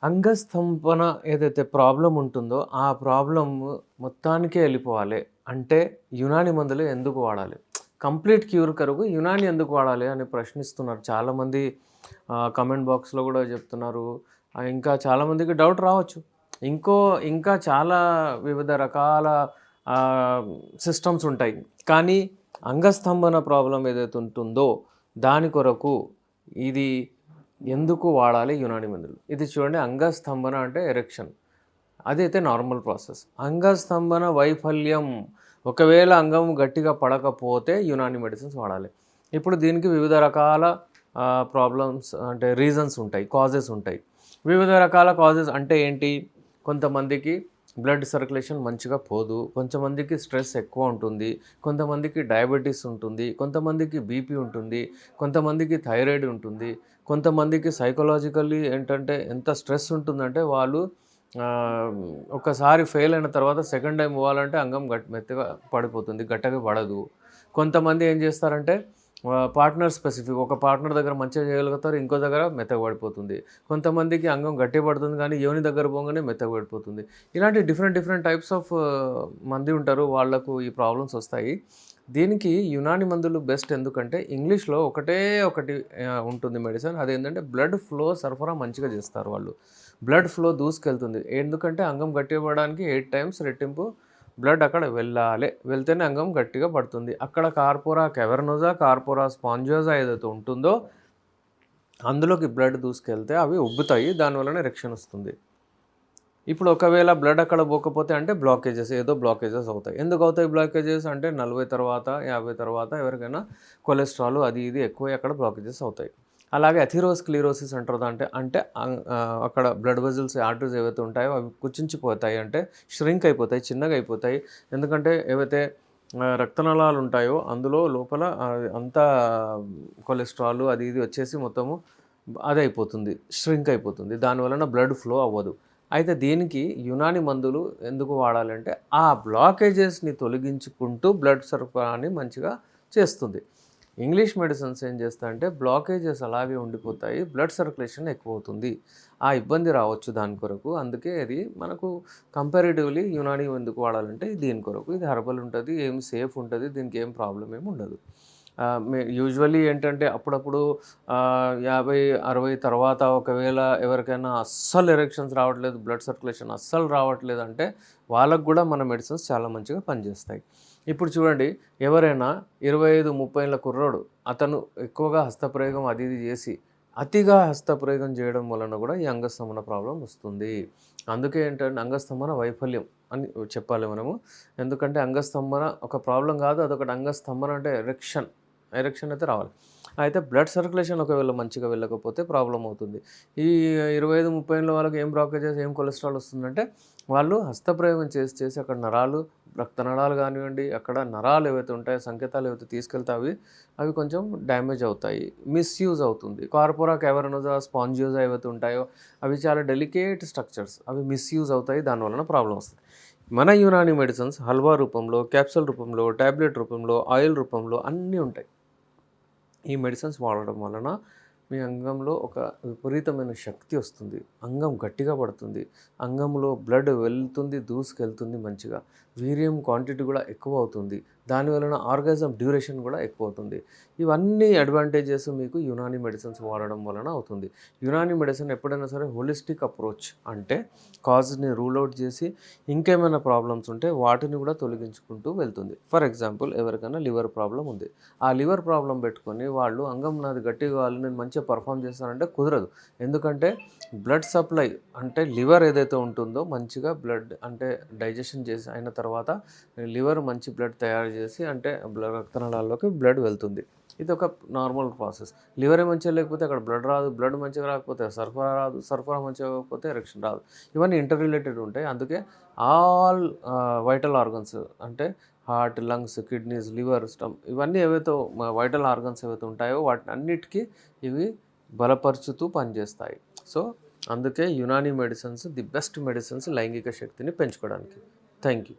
అంగస్తంభన ఏదైతే ప్రాబ్లమ్ ఉంటుందో, ఆ ప్రాబ్లమ్ మొత్తానికే ఎళ్ళిపోవాలి. అంటే యునాని మందులు ఎందుకు వాడాలి? కంప్లీట్ క్యూర్ కొరకు యునాని ఎందుకు వాడాలి అని ప్రశ్నిస్తున్నారు చాలామంది. కామెంట్ బాక్స్‌లో గూడా చెప్తున్నారు. ఇంకా చాలామందికి డౌట్ రావచ్చు. ఇంకా చాలా వివిధ రకాల సిస్టమ్స్ ఉంటాయి. కానీ అంగస్తంభన ప్రాబ్లమ్ ఏదైతే ఉంటుందో, దాని కొరకు ఇది ఎందుకు వాడాలి యునాని మందులు? ఇది చూడండి, అంగస్తంభన అంటే ఎరెక్షన్. అదైతే నార్మల్ ప్రాసెస్. అంగస్తంభన వైఫల్యం, ఒకవేళ అంగం గట్టిగా పడకపోతే యునాని మెడిసిన్స్ వాడాలి. ఇప్పుడు దీనికి వివిధ రకాల ప్రాబ్లమ్స్ అంటే రీజన్స్ ఉంటాయి, కాజెస్ ఉంటాయి. వివిధ రకాల కాజెస్ అంటే ఏంటి? కొంతమందికి బ్లడ్ సర్క్యులేషన్ మంచిగా పోదు, కొంతమందికి స్ట్రెస్ ఎక్కువ ఉంటుంది, కొంతమందికి డయాబెటీస్ ఉంటుంది, కొంతమందికి బీపీ ఉంటుంది, కొంతమందికి థైరాయిడ్ ఉంటుంది, కొంతమందికి సైకలాజికల్లీ ఏంటంటే ఎంత స్ట్రెస్ ఉంటుందంటే వాళ్ళు ఒకసారి ఫెయిల్ అయిన తర్వాత సెకండ్ టైం పోవాలంటే అంగం మెత్తగా పడిపోతుంది, గట్టిగా పడదు. కొంతమంది ఏం చేస్తారంటే పార్ట్నర్ స్పెసిఫిక్, ఒక పార్ట్నర్ దగ్గర మంచిగా చేయగలుగుతారు, ఇంకో దగ్గర మెత్తగా పడిపోతుంది. కొంతమందికి అంగం గట్టి పడుతుంది కానీ యోని దగ్గర పోగానే మెత్తగా పడిపోతుంది. ఇలాంటి డిఫరెంట్ టైప్స్ ఆఫ్ మంది ఉంటారు, వాళ్లకు ఈ ప్రాబ్లమ్స్ వస్తాయి. దీనికి యునాని మందులు బెస్ట్. ఎందుకంటే ఇంగ్లీష్లో ఒకటి ఉంటుంది మెడిసిన్, అదేంటంటే బ్లడ్ ఫ్లో సరఫరా మంచిగా చేస్తారు వాళ్ళు. బ్లడ్ ఫ్లో దూసుకెళ్తుంది. ఎందుకంటే అంగం గట్టిపడడానికి 8 టైమ్స్ రెట్టింపు బ్లడ్ అక్కడ వెళ్ళాలి, వెళ్తేనే అంగం గట్టిగా పడుతుంది. అక్కడ కార్పోరా క్యావర్నోజా, కార్పోరా స్పాంజియోజా ఏదైతే ఉంటుందో అందులోకి బ్లడ్ దూసుకెళ్తే అవి ఉబ్బుతాయి, దానివల్లనే ఎరెక్షన్ వస్తుంది. ఇప్పుడు ఒకవేళ బ్లడ్ అక్కడ పోకపోతే అంటే బ్లాకేజెస్ అవుతాయి. ఎందుకు అవుతాయి బ్లాకేజెస్ అంటే 40 తర్వాత 50 తర్వాత ఎవరికైనా కొలెస్ట్రాల్ అది ఇది ఎక్కువ అక్కడ బ్లాకేజెస్ అవుతాయి. అలాగే అథెరోస్క్లెరోసిస్ అంటారు. అంటే అక్కడ బ్లడ్ వెజల్స్, ఆర్టరీస్ ఏవైతే ఉంటాయో అవి కుచించిపోతాయి, అంటే ష్రింక్ అయిపోతాయి, చిన్నగా అయిపోతాయి. ఎందుకంటే ఏవైతే రక్తనాళాలు ఉంటాయో అందులో లోపల అంతా కొలెస్ట్రాల్ అది ఇది వచ్చేసి మొత్తము అది అయిపోతుంది, ష్రింక్ అయిపోతుంది. దానివలన బ్లడ్ ఫ్లో అవ్వదు. అయితే దీనికి యునాని మందులు ఎందుకు వాడాలంటే ఆ బ్లాకేజెస్ని తొలగించుకుంటూ బ్లడ్ సరఫరాని మంచిగా చేస్తుంది. ఇంగ్లీష్ మెడిసిన్స్ ఏం చేస్తాయంటే బ్లాకేజెస్ అలాగే ఉండిపోతాయి, బ్లడ్ సర్క్యులేషన్ ఎక్కువ అవుతుంది, ఆ ఇబ్బంది రావచ్చు దాని కొరకు. అందుకే ఇది మనకు కంపారిటివ్లీ యునాని ఎందుకు వాడాలంటే దీని కొరకు. ఇది హెర్బల్ ఉంటుంది, ఏం సేఫ్ ఉంటుంది, దీనికి ఏం ప్రాబ్లం ఏమి ఉండదు. యూజువల్లీ ఏంటంటే అప్పుడప్పుడు 50-60 తర్వాత ఒకవేళ ఎవరికైనా అస్సలు ఎరెక్షన్స్ రావట్లేదు, బ్లడ్ సర్క్యులేషన్ అస్సలు రావట్లేదు అంటే వాళ్ళకు కూడా మన మెడిసిన్స్ చాలా మంచిగా పనిచేస్తాయి. ఇప్పుడు చూడండి, ఎవరైనా 25-30 ఏళ్ళ కుర్రోడు, అతను ఎక్కువగా హస్తప్రయోగం అది ఇది చేసి అతిగా హస్తప్రయోగం చేయడం వలన కూడా ఈ అంగస్తంభన ప్రాబ్లం వస్తుంది. అందుకే ఏంటంటే అంగస్తంభన వైఫల్యం అని చెప్పాలి మనము. ఎందుకంటే అంగస్తంభన ఒక ప్రాబ్లం కాదు, అదొకటి. అంగస్తంభన అంటే ఎరెక్షన్ అయితే రావాలి. అయితే బ్లడ్ సర్క్యులేషన్ ఒకవేళ మంచిగా వెళ్ళకపోతే ప్రాబ్లం అవుతుంది. ఈ 25-30 ఏళ్ళ వాళ్ళకి ఏం బ్లాకేజెస్, ఏం కొలెస్ట్రాల్ వస్తుందంటే వాళ్ళు హస్తప్రయోగం చేసి అక్కడ నరాలు, రక్తనాళాలు కానివ్వండి, అక్కడ నరాలు ఏవైతే ఉంటాయో, సంకేతాలు ఏవైతే తీసుకెళ్తే అవి కొంచెం డ్యామేజ్ అవుతాయి, మిస్యూజ్ అవుతుంది. కార్పోరా క్యావర్నోజా, స్పాంజియోజా ఏవైతే ఉంటాయో అవి చాలా డెలికేట్ స్ట్రక్చర్స్, అవి మిస్యూజ్ అవుతాయి, దానివలన ప్రాబ్లం వస్తుంది. మన యునాని మెడిసిన్స్ హల్వా రూపంలో, క్యాప్సూల్ రూపంలో, టాబ్లెట్ రూపంలో, ఆయిల్ రూపంలో అన్నీ ఉంటాయి. ఈ మెడిసిన్స్ వాడడం వలన మీ అంగంలో ఒక విపరీతమైన శక్తి వస్తుంది, అంగం గట్టిగా పడుతుంది, అంగంలో బ్లడ్ వెళ్తుంది, దూసుకెళ్తుంది మంచిగా, వీర్యం క్వాంటిటీ కూడా ఎక్కువ అవుతుంది, దానివలన ఆర్గాజం డ్యూరేషన్ కూడా ఎక్కువ అవుతుంది. ఇవన్నీ అడ్వాంటేజెస్ మీకు యునాని మెడిసిన్స్ వాడడం వలన అవుతుంది. యునాని మెడిసిన్ ఎప్పుడైనా సరే హోలిస్టిక్ అప్రోచ్, అంటే కాజ్ని రూల్ అవుట్ చేసి ఇంకేమైనా ప్రాబ్లమ్స్ ఉంటే వాటిని కూడా తొలగించుకుంటూ వెళ్తుంది. ఫర్ ఎగ్జాంపుల్, ఎవరికైనా లివర్ ప్రాబ్లం ఉంది, ఆ లివర్ ప్రాబ్లం పెట్టుకొని వాళ్ళు అంగం నాది గట్టిగా కావాలి, నేను మంచిగా పర్ఫామ్ చేస్తానంటే కుదరదు. ఎందుకంటే బ్లడ్ సప్లై అంటే లివర్ ఏదైతే ఉంటుందో మంచిగా బ్లడ్ అంటే డైజెషన్ చేసి అయిన తర్వాత లివర్ మంచి బ్లడ్ తయారు చేసి అంటే రక్తనాళాల్లోకి బ్లడ్ వెళ్తుంది. ఇది ఒక నార్మల్ ప్రాసెస్. లివరే మంచిగా లేకపోతే అక్కడ బ్లడ్ రాదు, బ్లడ్ మంచిగా రాకపోతే సరఫరా రాదు, సరఫరా మంచిగా కాకపోతే ఎరెక్షన్ రాదు. ఇవన్నీ ఇంటర్ రిలేటెడ్ ఉంటాయి. అందుకే ఆల్ వైటల్ ఆర్గన్స్ అంటే హార్ట్, లంగ్స్, కిడ్నీస్, లివర్, ఇవన్నీ ఏవైతే వైటల్ ఆర్గన్స్ ఏవైతే ఉంటాయో వాటిని అన్నిటికీ ఇవి బలపరుచుతూ పనిచేస్తాయి. సో అందుకే Unani medicines the best medicines లైంగిక శక్తిని పెంచుకోవడానికి. Thank you.